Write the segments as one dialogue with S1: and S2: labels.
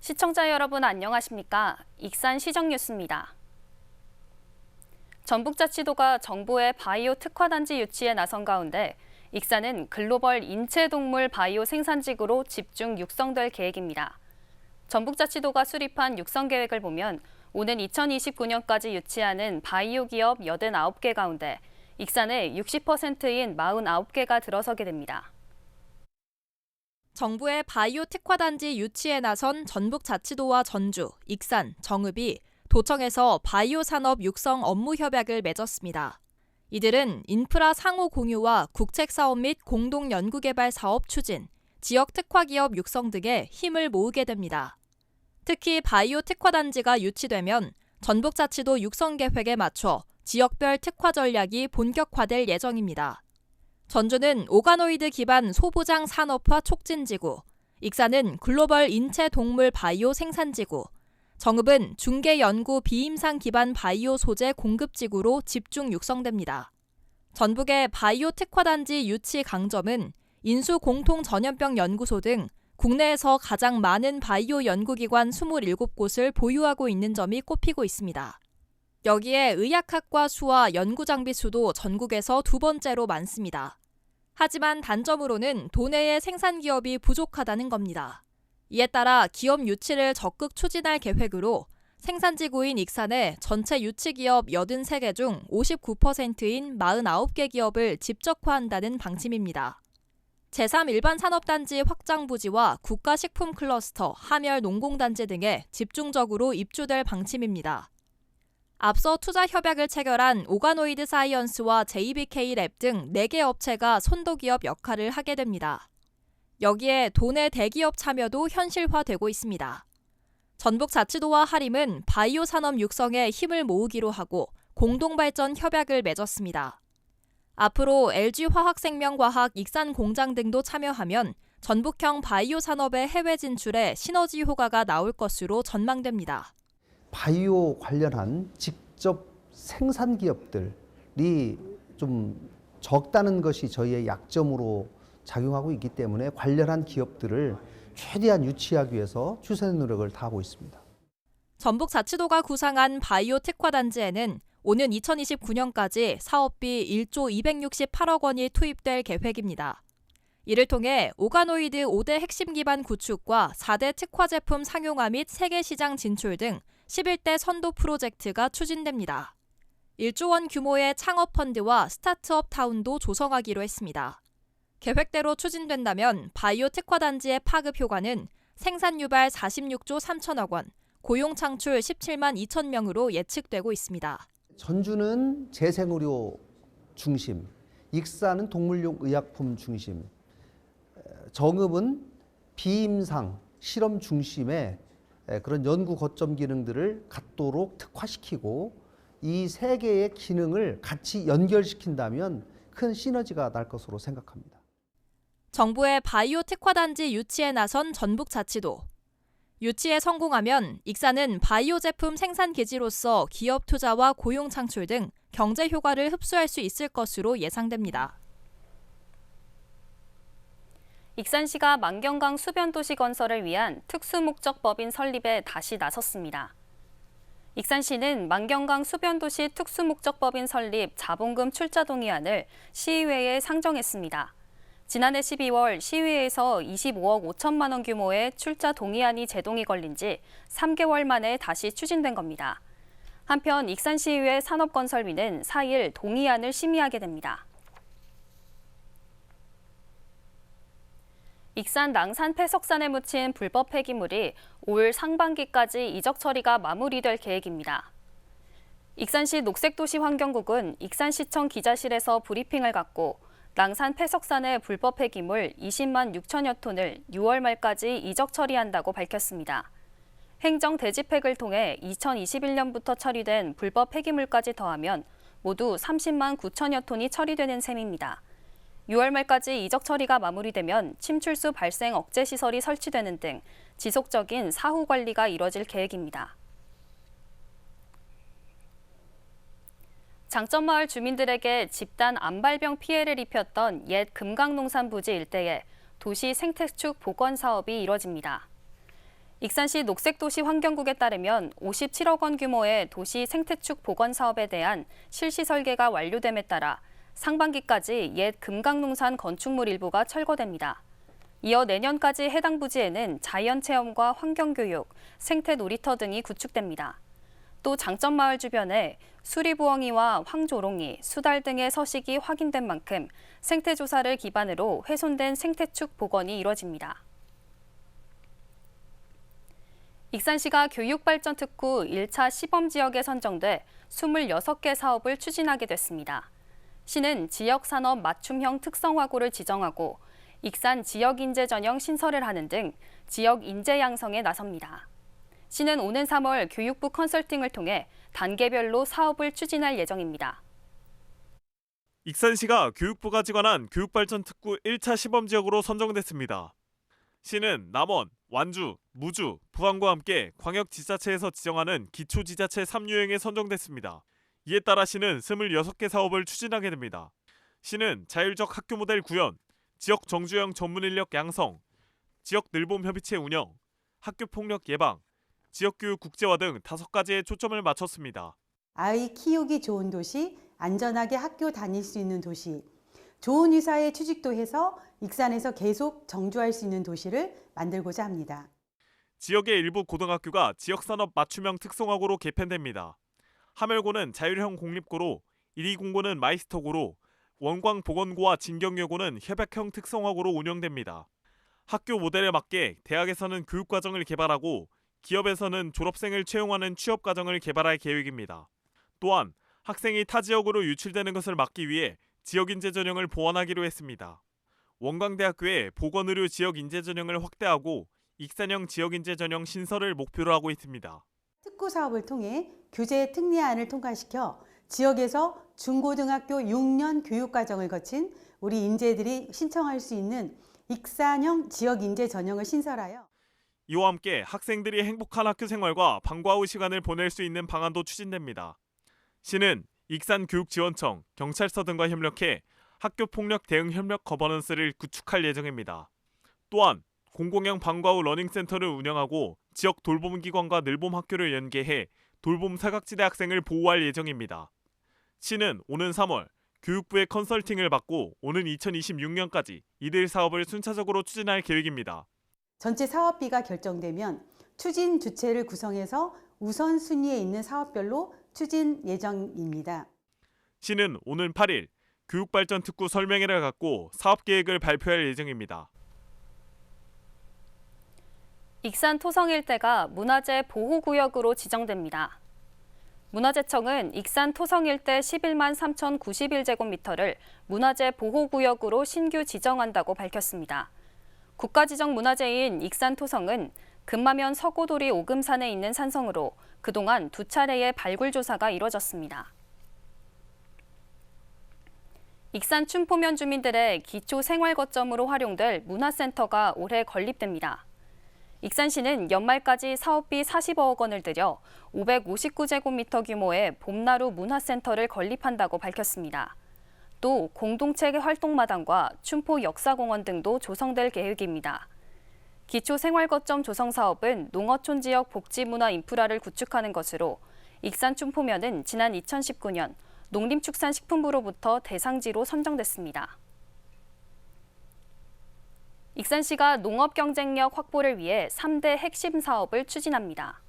S1: 시청자 여러분 안녕하십니까? 익산 시정뉴스입니다. 전북자치도가 정부의 바이오 특화단지 유치에 나선 가운데 익산은 글로벌 인체동물 바이오 생산지구로 집중 육성될 계획입니다. 전북자치도가 수립한 육성 계획을 보면 오는 2029년까지 유치하는 바이오 기업 89개 가운데 익산의 60%인 49개가 들어서게 됩니다.
S2: 정부의 바이오 특화단지 유치에 나선 전북자치도와 전주, 익산, 정읍이 도청에서 바이오 산업 육성 업무 협약을 맺었습니다. 이들은 인프라 상호 공유와 국책 사업 및 공동 연구개발 사업 추진, 지역 특화 기업 육성 등에 힘을 모으게 됩니다. 특히 바이오 특화단지가 유치되면 전북자치도 육성 계획에 맞춰 지역별 특화 전략이 본격화될 예정입니다. 전주는 오가노이드 기반 소부장 산업화 촉진지구, 익산은 글로벌 인체 동물 바이오 생산지구, 정읍은 중개 연구 비임상 기반 바이오 소재 공급지구로 집중 육성됩니다. 전북의 바이오 특화단지 유치 강점은 인수 공통 전염병 연구소 등 국내에서 가장 많은 바이오 연구기관 27곳을 보유하고 있는 점이 꼽히고 있습니다. 여기에 의학학과 수와 연구장비 수도 전국에서 두 번째로 많습니다. 하지만 단점으로는 도내의 생산기업이 부족하다는 겁니다. 이에 따라 기업 유치를 적극 추진할 계획으로 생산지구인 익산에 전체 유치기업 83개 중 59%인 49개 기업을 집적화한다는 방침입니다. 제3일반산업단지 확장 부지와 국가식품 클러스터, 함열농공단지 등에 집중적으로 입주될 방침입니다. 앞서 투자 협약을 체결한 오가노이드 사이언스와 JBK랩 등 4개 업체가 선도기업 역할을 하게 됩니다. 여기에 도내 대기업 참여도 현실화되고 있습니다. 전북자치도와 하림은 바이오 산업 육성에 힘을 모으기로 하고 공동발전 협약을 맺었습니다. 앞으로 LG화학생명과학 익산 공장 등도 참여하면 전북형 바이오 산업의 해외 진출에 시너지 효과가 나올 것으로 전망됩니다.
S3: 바이오 관련한 직접 생산 기업들이 좀 적다는 것이 저희의 약점으로 작용하고 있기 때문에 관련한 기업들을 최대한 유치하기 위해서 추세 노력을 다하고 있습니다.
S2: 전북자치도가 구상한 바이오 특화단지에는 오는 2029년까지 사업비 1조 268억 원이 투입될 계획입니다. 이를 통해 오가노이드 5대 핵심 기반 구축과 4대 특화 제품 상용화 및 세계 시장 진출 등 11대 선도 프로젝트가 추진됩니다. 1조 원 규모의 창업 펀드와 스타트업 타운도 조성하기로 했습니다. 계획대로 추진된다면 바이오 특화단지의 파급 효과는 생산 유발 46조 3천억 원, 고용 창출 17만 2천 명으로 예측되고 있습니다.
S3: 전주는 재생의료 중심, 익산은 동물용 의약품 중심, 정읍은 비임상 실험 중심의 그런 연구 거점 기능들을 갖도록 특화시키고 이 세 개의 기능을 같이 연결시킨다면 큰 시너지가 날 것으로 생각합니다.
S2: 정부의 바이오 특화단지 유치에 나선 전북자치도. 유치에 성공하면 익산은 바이오 제품 생산 기지로서 기업 투자와 고용 창출 등 경제 효과를 흡수할 수 있을 것으로 예상됩니다.
S1: 익산시가 만경강 수변도시 건설을 위한 특수목적법인 설립에 다시 나섰습니다. 익산시는 만경강 수변도시 특수목적법인 설립 자본금 출자 동의안을 시의회에 상정했습니다. 지난해 12월 시의회에서 25억 5천만 원 규모의 출자 동의안이 제동이 걸린 지 3개월 만에 다시 추진된 겁니다. 한편 익산시의회 산업건설위는 4일 동의안을 심의하게 됩니다. 익산 낭산 폐석산에 묻힌 불법 폐기물이 올 상반기까지 이적 처리가 마무리될 계획입니다. 익산시 녹색도시환경국은 익산시청 기자실에서 브리핑을 갖고 낭산 폐석산의 불법 폐기물 20만 6천여 톤을 6월 말까지 이적 처리한다고 밝혔습니다. 행정 대집획을 통해 2021년부터 처리된 불법 폐기물까지 더하면 모두 30만 9천여 톤이 처리되는 셈입니다. 6월 말까지 이적 처리가 마무리되면 침출수 발생 억제 시설이 설치되는 등 지속적인 사후 관리가 이뤄질 계획입니다. 장점마을 주민들에게 집단 암발병 피해를 입혔던 옛 금강농산 부지 일대에 도시 생태축 복원 사업이 이뤄집니다. 익산시 녹색도시 환경국에 따르면 57억 원 규모의 도시 생태축 복원 사업에 대한 실시 설계가 완료됨에 따라 상반기까지 옛 금강농산 건축물 일부가 철거됩니다. 이어 내년까지 해당 부지에는 자연체험과 환경교육, 생태 놀이터 등이 구축됩니다. 또 장점마을 주변에 수리부엉이와 황조롱이, 수달 등의 서식이 확인된 만큼 생태조사를 기반으로 훼손된 생태축 복원이 이뤄집니다. 익산시가 교육발전특구 1차 시범지역에 선정돼 26개 사업을 추진하게 됐습니다. 시는 지역산업 맞춤형 특성화고를 지정하고 익산 지역인재 전형 신설을 하는 등 지역 인재 양성에 나섭니다. 시는 오는 3월 교육부 컨설팅을 통해 단계별로 사업을 추진할 예정입니다.
S4: 익산시가 교육부가 지관한 교육발전특구 1차 시범지역으로 선정됐습니다. 시는 남원, 완주, 무주, 부안과 함께 광역지자체에서 지정하는 기초지자체 3유형에 선정됐습니다. 이에 따라 시는 26개 사업을 추진하게 됩니다. 시는 자율적 학교 모델 구현, 지역 정주형 전문인력 양성, 지역 늘봄 협의체 운영, 학교 폭력 예방, 지역교육 국제화 등 5가지에 초점을 맞췄습니다.
S5: 아이 키우기 좋은 도시, 안전하게 학교 다닐 수 있는 도시, 좋은 의사의 취직도 해서 익산에서 계속 정주할 수 있는 도시를 만들고자 합니다.
S4: 지역의 일부 고등학교가 지역산업 맞춤형 특성화고로 개편됩니다. 하멸고는 자율형 공립고로, 이리공고는 마이스터고로, 원광보건고와 진경여고는 협약형 특성화고로 운영됩니다. 학교 모델에 맞게 대학에서는 교육과정을 개발하고 기업에서는 졸업생을 채용하는 취업과정을 개발할 계획입니다. 또한 학생이 타 지역으로 유출되는 것을 막기 위해 지역인재 전형을 보완하기로 했습니다. 원광대학교의 보건의료 지역인재 전형을 확대하고 익산형 지역인재 전형 신설을 목표로 하고 있습니다.
S5: 특구 사업을 통해 교재 특례안을 통과시켜 지역에서 중고등학교 6년 교육과정을 거친 우리 인재들이 신청할 수 있는 익산형 지역인재 전형을 신설하여
S4: 이와 함께 학생들이 행복한 학교 생활과 방과 후 시간을 보낼 수 있는 방안도 추진됩니다. 시는 익산교육지원청, 경찰서 등과 협력해 학교폭력 대응 협력 거버넌스를 구축할 예정입니다. 또한 공공형 방과 후 러닝센터를 운영하고 지역 돌봄기관과 늘봄학교를 연계해 돌봄 사각지대 학생을 보호할 예정입니다. 시는 오는 3월 교육부의 컨설팅을 받고 오는 2026년까지 이들 사업을 순차적으로 추진할 계획입니다.
S5: 전체 사업비가 결정되면 추진 주체를 구성해서 우선순위에 있는 사업별로 추진 예정입니다.
S4: 시는 오는 8일 교육발전특구 설명회를 갖고 사업계획을 발표할 예정입니다.
S1: 익산 토성 일대가 문화재 보호구역으로 지정됩니다. 문화재청은 익산 토성 일대 11만 3,091제곱미터를 문화재 보호구역으로 신규 지정한다고 밝혔습니다. 국가지정 문화재인 익산 토성은 금마면 서고돌이 오금산에 있는 산성으로 그동안 2차례의 발굴 조사가 이뤄졌습니다. 익산 춘포면 주민들의 기초 생활 거점으로 활용될 문화센터가 올해 건립됩니다. 익산시는 연말까지 사업비 40억 원을 들여 559제곱미터 규모의 봄나루 문화센터를 건립한다고 밝혔습니다. 또 공동체 활동마당과 춘포 역사공원 등도 조성될 계획입니다. 기초생활거점 조성 사업은 농어촌 지역 복지문화 인프라를 구축하는 것으로 익산 춘포면은 지난 2019년 농림축산식품부로부터 대상지로 선정됐습니다. 익산시가 농업 경쟁력 확보를 위해 3대 핵심 사업을 추진합니다.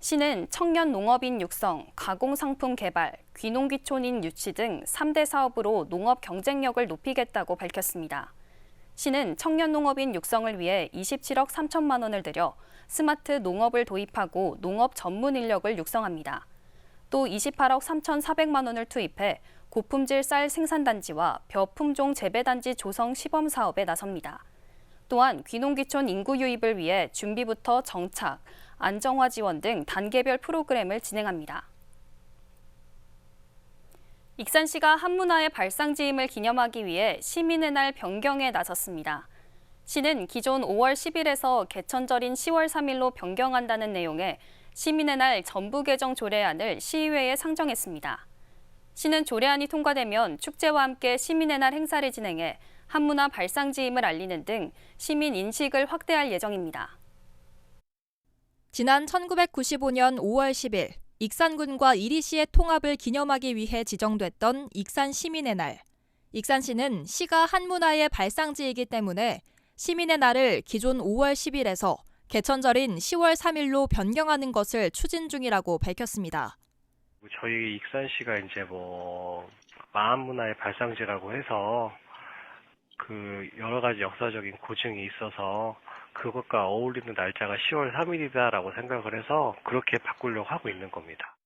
S1: 시는 청년 농업인 육성, 가공상품 개발, 귀농귀촌인 유치 등 3대 사업으로 농업 경쟁력을 높이겠다고 밝혔습니다. 시는 청년 농업인 육성을 위해 27억 3천만 원을 들여 스마트 농업을 도입하고 농업 전문 인력을 육성합니다. 또 28억 3,400만 원을 투입해 고품질 쌀 생산단지와 벼 품종 재배단지 조성 시범 사업에 나섭니다. 또한 귀농귀촌 인구 유입을 위해 준비부터 정착, 안정화 지원 등 단계별 프로그램을 진행합니다. 익산시가 한문화의 발상지임을 기념하기 위해 시민의 날 변경에 나섰습니다. 시는 기존 5월 10일에서 개천절인 10월 3일로 변경한다는 내용의 시민의 날 전부 개정 조례안을 시의회에 상정했습니다. 시는 조례안이 통과되면 축제와 함께 시민의 날 행사를 진행해 한문화 발상지임을 알리는 등 시민 인식을 확대할 예정입니다.
S2: 지난 1995년 5월 10일 익산군과 이리시의 통합을 기념하기 위해 지정됐던 익산 시민의 날. 익산시는 시가 한문화의 발상지이기 때문에 시민의 날을 기존 5월 10일에서 개천절인 10월 3일로 변경하는 것을 추진 중이라고 밝혔습니다.
S6: 저희 익산시가 이제 마한문화의 발상지라고 해서 여러 가지 역사적인 고증이 있어서 그것과 어울리는 날짜가 10월 3일이다라고 생각을 해서 그렇게 바꾸려고 하고 있는 겁니다.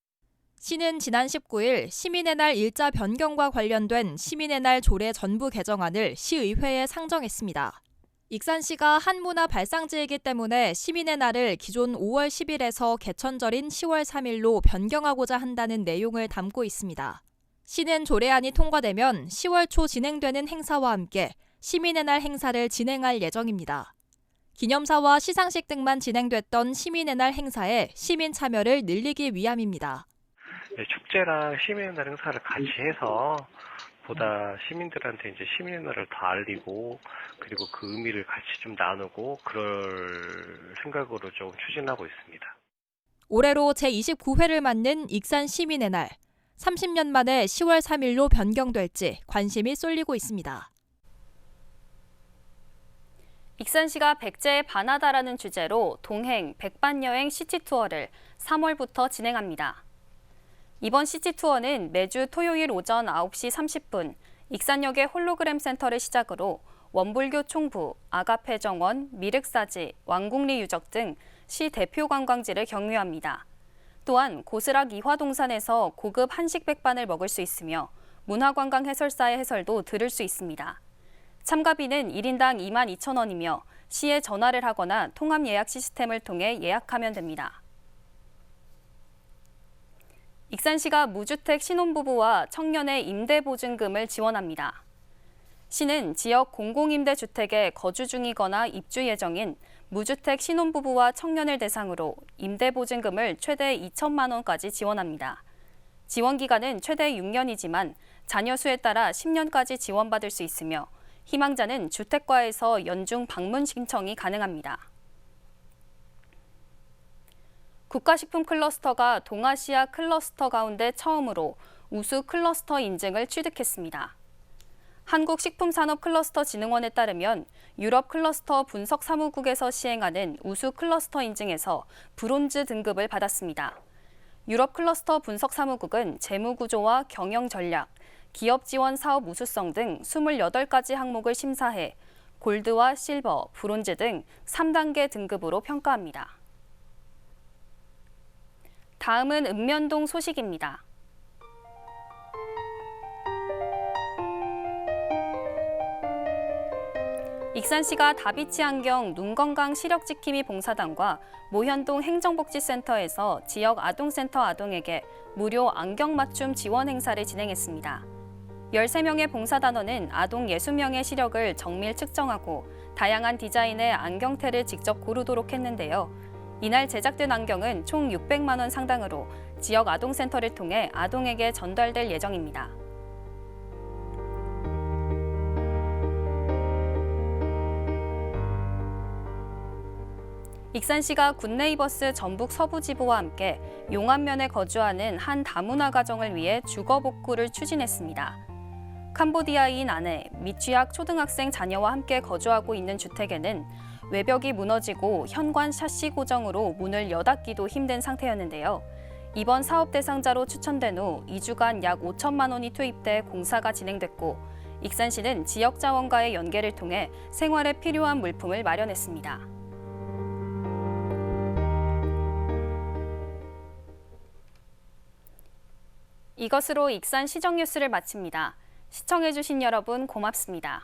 S2: 시는 지난 19일 시민의 날 일자 변경과 관련된 시민의 날 조례 전부 개정안을 시의회에 상정했습니다. 익산시가 한문화 발상지이기 때문에 시민의 날을 기존 5월 10일에서 개천절인 10월 3일로 변경하고자 한다는 내용을 담고 있습니다. 시는 조례안이 통과되면 10월 초 진행되는 행사와 함께 시민의 날 행사를 진행할 예정입니다. 기념사와 시상식 등만 진행됐던 시민의 날 행사에 시민 참여를 늘리기 위함입니다.
S6: 네, 축제랑 시민의 날 행사를 같이 해서 보다 시민들한테 이제 시민의 날을 더 알리고 그리고 그 의미를 같이 좀 나누고 그럴 생각으로 좀 추진하고 있습니다.
S2: 올해로 제29회를 맞는 익산 시민의 날. 30년 만에 10월 3일로 변경될지 관심이 쏠리고 있습니다.
S1: 익산시가 백제에 반하다라는 주제로 동행 백반여행 시티투어를 3월부터 진행합니다. 이번 시티투어는 매주 토요일 오전 9시 30분 익산역의 홀로그램 센터를 시작으로 원불교 총부, 아가페 정원, 미륵사지, 왕궁리 유적 등 시 대표 관광지를 경유합니다. 또한 고스락 이화동산에서 고급 한식 백반을 먹을 수 있으며 문화관광 해설사의 해설도 들을 수 있습니다. 참가비는 1인당 22,000원이며 시에 전화를 하거나 통합 예약 시스템을 통해 예약하면 됩니다. 익산시가 무주택 신혼부부와 청년의 임대보증금을 지원합니다. 시는 지역 공공임대주택에 거주 중이거나 입주 예정인 무주택 신혼부부와 청년을 대상으로 임대보증금을 최대 2천만 원까지 지원합니다. 지원기간은 최대 6년이지만 자녀 수에 따라 10년까지 지원받을 수 있으며 희망자는 주택과에서 연중 방문 신청이 가능합니다. 국가식품 클러스터가 동아시아 클러스터 가운데 처음으로 우수 클러스터 인증을 취득했습니다. 한국식품산업클러스터진흥원에 따르면 유럽 클러스터 분석사무국에서 시행하는 우수 클러스터 인증에서 브론즈 등급을 받았습니다. 유럽 클러스터 분석사무국은 재무구조와 경영전략, 기업지원 사업 우수성 등 28가지 항목을 심사해 골드와 실버, 브론즈 등 3단계 등급으로 평가합니다. 다음은 읍면동 소식입니다. 익산시가 다비치 안경 눈건강 시력지킴이 봉사단과 모현동 행정복지센터에서 지역 아동센터 아동에게 무료 안경 맞춤 지원 행사를 진행했습니다. 13명의 봉사단원은 아동 60명의 시력을 정밀 측정하고 다양한 디자인의 안경테를 직접 고르도록 했는데요. 이날 제작된 안경은 총 600만 원 상당으로 지역 아동센터를 통해 아동에게 전달될 예정입니다. 익산시가 굿네이버스 전북 서부지부와 함께 용안면에 거주하는 한 다문화 가정을 위해 주거 복구를 추진했습니다. 캄보디아인 아내, 미취학 초등학생 자녀와 함께 거주하고 있는 주택에는 외벽이 무너지고 현관 샤시 고정으로 문을 여닫기도 힘든 상태였는데요. 이번 사업 대상자로 추천된 후 2주간 약 5천만 원이 투입돼 공사가 진행됐고 익산시는 지역 자원과의 연계를 통해 생활에 필요한 물품을 마련했습니다. 이것으로 익산 시정 뉴스를 마칩니다. 시청해주신 여러분 고맙습니다.